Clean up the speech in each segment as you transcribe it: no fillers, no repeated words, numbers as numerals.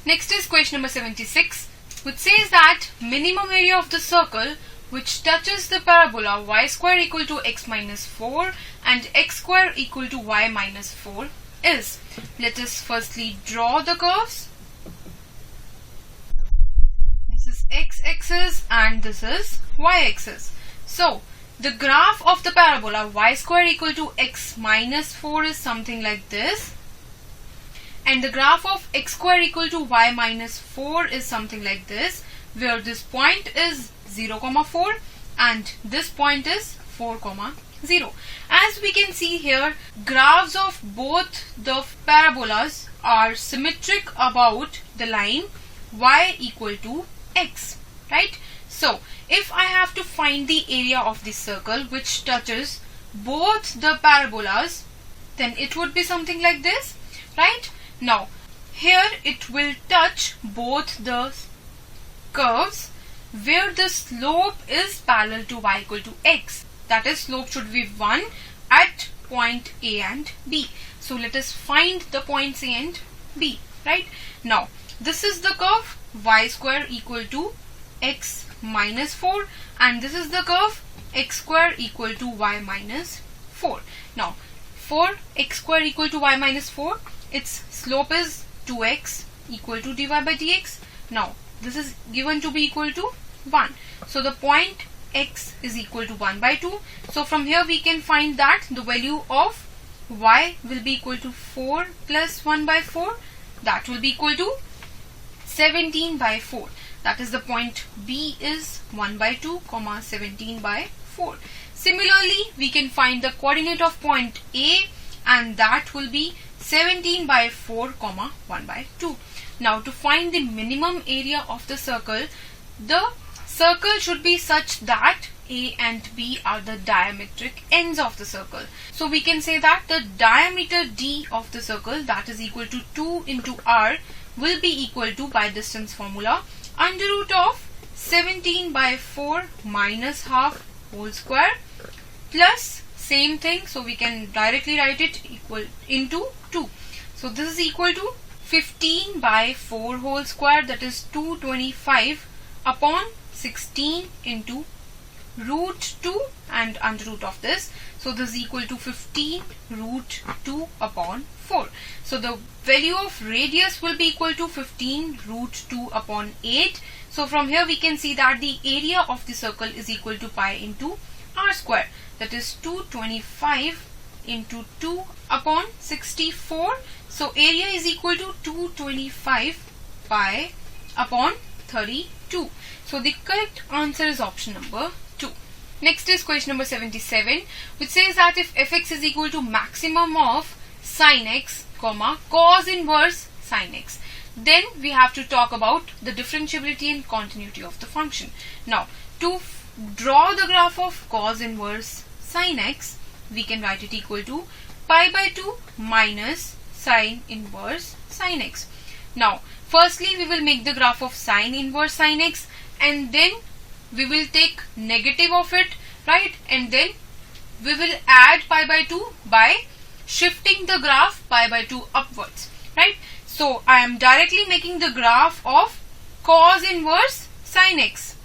Next is question number 76, which says that minimum area of the circle which touches the parabola y square equal to x minus 4 and x square equal to y minus 4 is. Let us firstly draw the curves. This is x-axis and this is y-axis. So the graph of the parabola y square equal to x minus 4 is something like this, and the graph of x square equal to y minus 4 is something like this, where this point is 0, 4 and this point is 4, 0. As we can see here, graphs of both the parabolas are symmetric about the line y equal to x, right? So if I have to find the area of the circle which touches both the parabolas, then it would be something like this, right? Now here it will touch both the curves where the slope is parallel to y equal to x. That is, slope should be 1 at point A and B. So let us find the points A and B, right? Now this is the curve y square equal to x minus 4 and this is the curve x square equal to y minus 4. Now for x square equal to y minus 4, its slope is 2x equal to dy by dx. Now this is given to be equal to 1. So the point x is equal to 1 by 2. So from here we can find that the value of y will be equal to 4 plus 1 by 4. That will be equal to 17 by 4. That is, the point B is 1 by 2, 17 by 4. Similarly, we can find the coordinate of point A and that will be 17 by 4, 1 by 2. Now to find the minimum area of the circle should be such that A and B are the diametric ends of the circle. So we can say that the diameter D of the circle, that is equal to 2 into R, will be equal to, by distance formula, under root of 17 by 4 minus half whole square plus same thing. So we can directly write it equal into 2. So this is equal to 15 by 4 whole square, that is 225 upon 16 into root 2 and under root of this. So this is equal to 15 root 2 upon 4. So the value of radius will be equal to 15 root 2 upon 8. So from here we can see that the area of the circle is equal to pi into r square. That is 225 into 2 upon 64. So area is equal to 225 pi upon 32. So the correct answer is option number 2. Next is question number 77, which says that if fx is equal to maximum of sin x, cos inverse sin x, then we have to talk about the differentiability and continuity of the function. Now to draw the graph of cos inverse sin x, we can write it equal to pi by 2 minus sin inverse sin x. Now firstly we will make the graph of sin inverse sin x and then we will take negative of it, right? And then we will add pi by 2 by shifting the graph pi by 2 upwards, right? So I am directly making the graph of cos inverse sin x.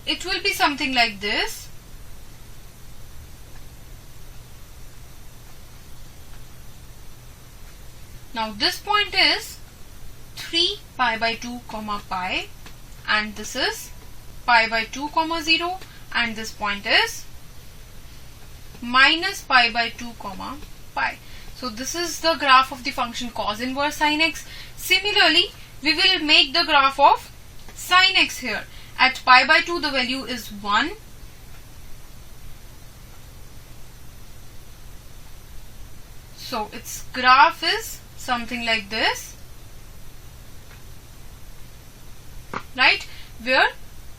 It will be something like this. Now this point is 3 pi by 2 pi and this is pi by 2 0 and this point is minus pi by 2 pi. So this is the graph of the function cos inverse sin x. Similarly, we will make the graph of sin x here. At pi by 2 the value is 1. So its graph is something like this, right? Where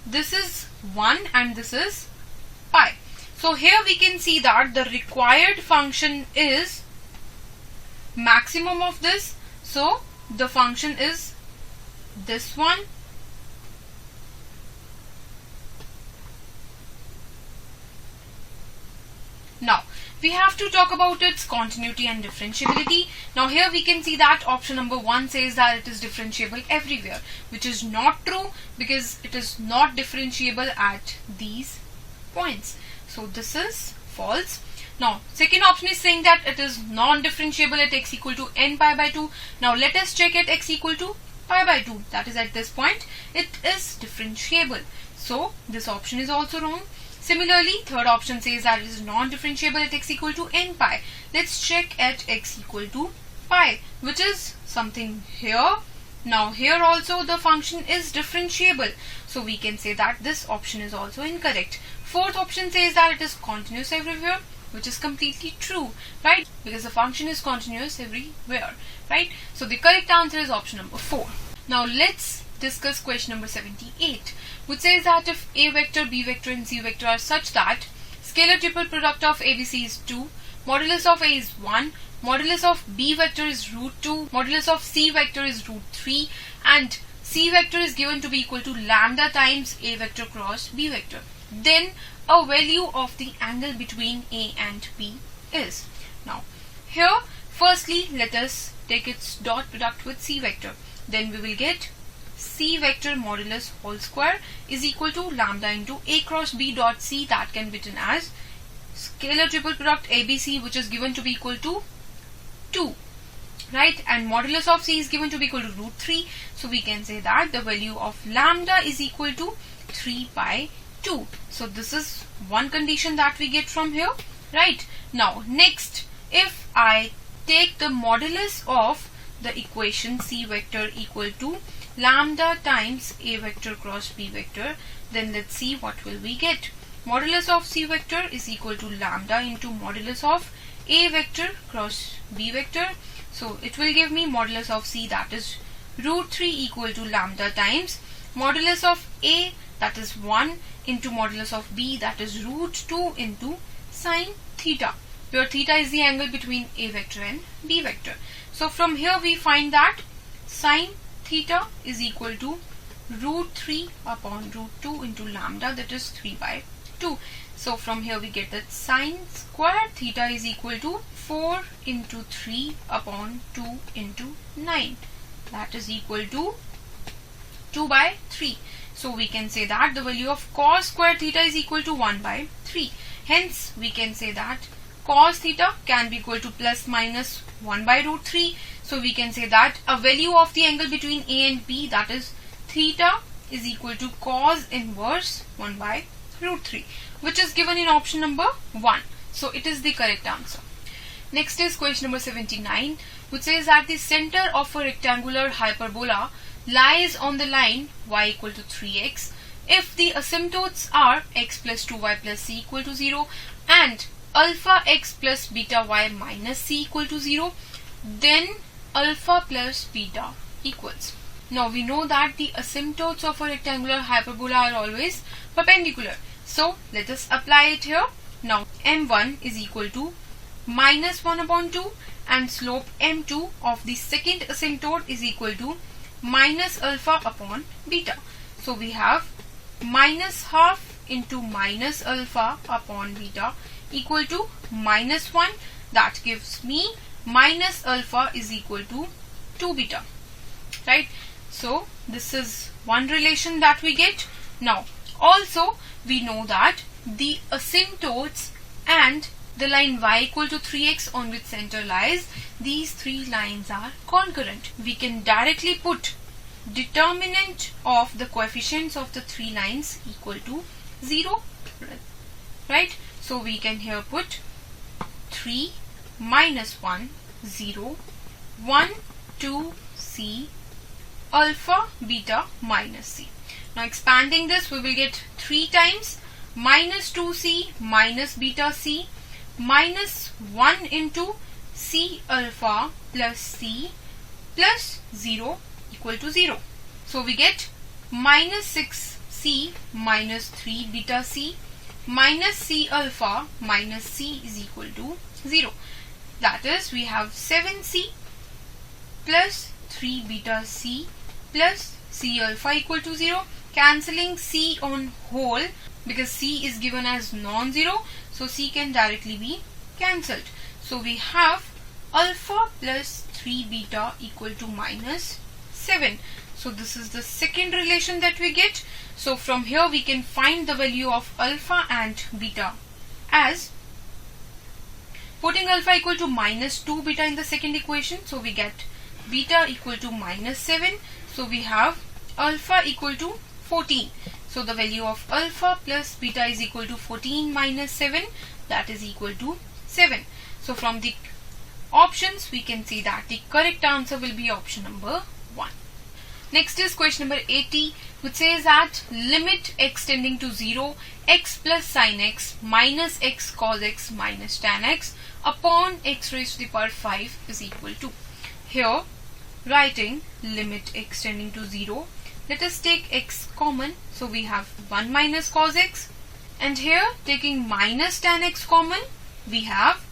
this is 1 and this is pi. So here we can see that the required function is maximum of this. So the function is this one. Now we have to talk about its continuity and differentiability. Now here we can see that option number 1 says that it is differentiable everywhere, which is not true because it is not differentiable at these points. So this is false. Now second option is saying that it is non-differentiable at x equal to n pi by 2. Now let us check at x equal to pi by 2, that is at this point it is differentiable. So this option is also wrong. Similarly, third option says that it is non-differentiable at x equal to n pi. Let's check at x equal to pi, which is something here. Now here also the function is differentiable, so we can say that this option is also incorrect. Fourth option says that it is continuous everywhere, which is completely true, right? Because the function is continuous everywhere, right? So the correct answer is option number 4. Now let's discuss question number 78, which says that if a vector, b vector and c vector are such that scalar triple product of ABC is 2, modulus of A is 1, modulus of b vector is root 2, modulus of c vector is root 3, and c vector is given to be equal to lambda times a vector cross b vector, then a value of the angle between A and B is. Now here firstly let us take its dot product with c vector. Then we will get c vector modulus whole square is equal to lambda into a cross b dot c, that can be written as scalar triple product ABC, which is given to be equal to 2, right? And modulus of c is given to be equal to root 3, so we can say that the value of lambda is equal to 3 by 2. So this is one condition that we get from here, right? Now next, if I take the modulus of the equation c vector equal to lambda times a vector cross b vector, then let's see what will we get. Modulus of c vector is equal to lambda into modulus of a vector cross b vector, so it will give me modulus of c, that is root 3, equal to lambda times modulus of a, that is 1, into modulus of b, that is root 2, into sine theta, where theta is the angle between a vector and b vector. So from here we find that sine theta is equal to root 3 upon root 2 into lambda, that is 3 by 2. So from here we get that sine square theta is equal to 4 into 3 upon 2 into 9, that is equal to 2 by 3. So we can say that the value of cos square theta is equal to 1 by 3. Hence we can say that cos theta can be equal to plus minus 1 by root 3. So we can say that a value of the angle between A and B, that is theta, is equal to cos inverse 1 by root 3, which is given in option number 1. So it is the correct answer. Next is question number 79, which says that the center of a rectangular hyperbola lies on the line y equal to 3x if the asymptotes are x plus 2y plus c equal to 0 and alpha x plus beta y minus c equal to 0, then alpha plus beta equals. Now we know that the asymptotes of a rectangular hyperbola are always perpendicular. So let us apply it here. Now m1 is equal to minus 1 upon 2 and slope m2 of the second asymptote is equal to minus alpha upon beta. So we have minus half into minus alpha upon beta equal to minus 1. That gives me minus alpha is equal to 2 beta, right? So this is one relation that we get. Now also we know that the asymptotes and the line y equal to 3x on which center lies, these three lines are concurrent. We can directly put determinant of the coefficients of the three lines equal to 0, right? So we can here put 3 minus 1 0 1 2 c alpha beta minus c. Now expanding this, we will get 3 times minus 2c minus beta c minus 1 into c alpha plus c plus 0 equal to 0. So we get minus 6c minus 3 beta c minus c alpha minus c is equal to 0. That is, we have 7c plus 3 beta c plus c alpha equal to 0, cancelling c on whole because c is given as non-zero, so c can directly be cancelled. So we have alpha plus 3 beta equal to minus 7. So this is the second relation that we get. So from here we can find the value of alpha and beta as putting alpha equal to minus 2 beta in the second equation. So we get beta equal to minus 7. So we have alpha equal to 14. So the value of alpha plus beta is equal to 14 minus 7, that is equal to 7. So from the options we can see that the correct answer will be option number 1. Next is question number 80, which says that limit x tending to 0 x plus sin x minus x cos x minus tan x upon x raised to the power 5 is equal to. Here writing limit x tending to 0, let us take x common. So we have 1 minus cos x, and here taking minus tan x common, we have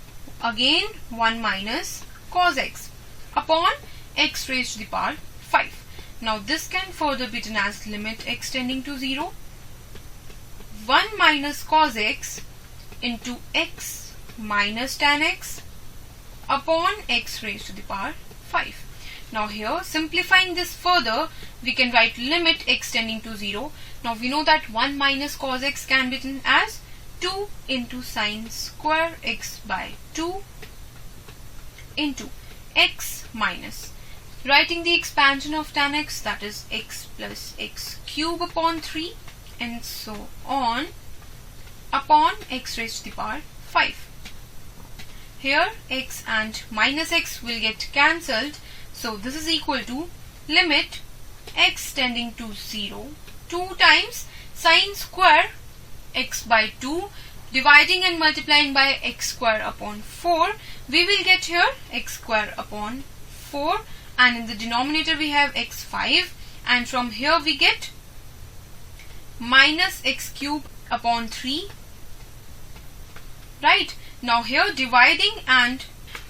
again 1 minus cos x upon x raised to the power 5. Now this can further be written as limit x tending to 0 1 minus cos x into x minus tan x upon x raised to the power 5. Now here simplifying this further, we can write limit x tending to 0. Now we know that 1 minus cos x can be written as 2 into sine square x by 2 into x minus, writing the expansion of tan x, that is x plus x cube upon 3 and so on upon x raised to the power 5. Here x and minus x will get cancelled. So this is equal to limit x tending to 0 2 times sine square x by 2 dividing and multiplying by x square upon 4. We will get here x square upon 4, and in the denominator we have x5, and from here we get minus x cube upon 3. Right, now here dividing, and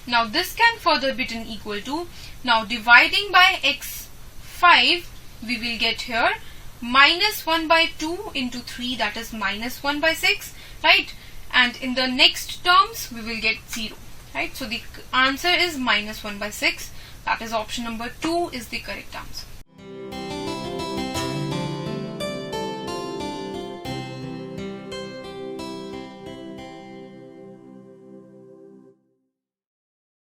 now this can further be written equal to, now dividing by x5 we will get here minus 1 by 2 into 3, that is minus 1 by 6, right, and in the next terms we will get 0, right. So the answer is minus 1 by 6, that is option number 2 is the correct answer.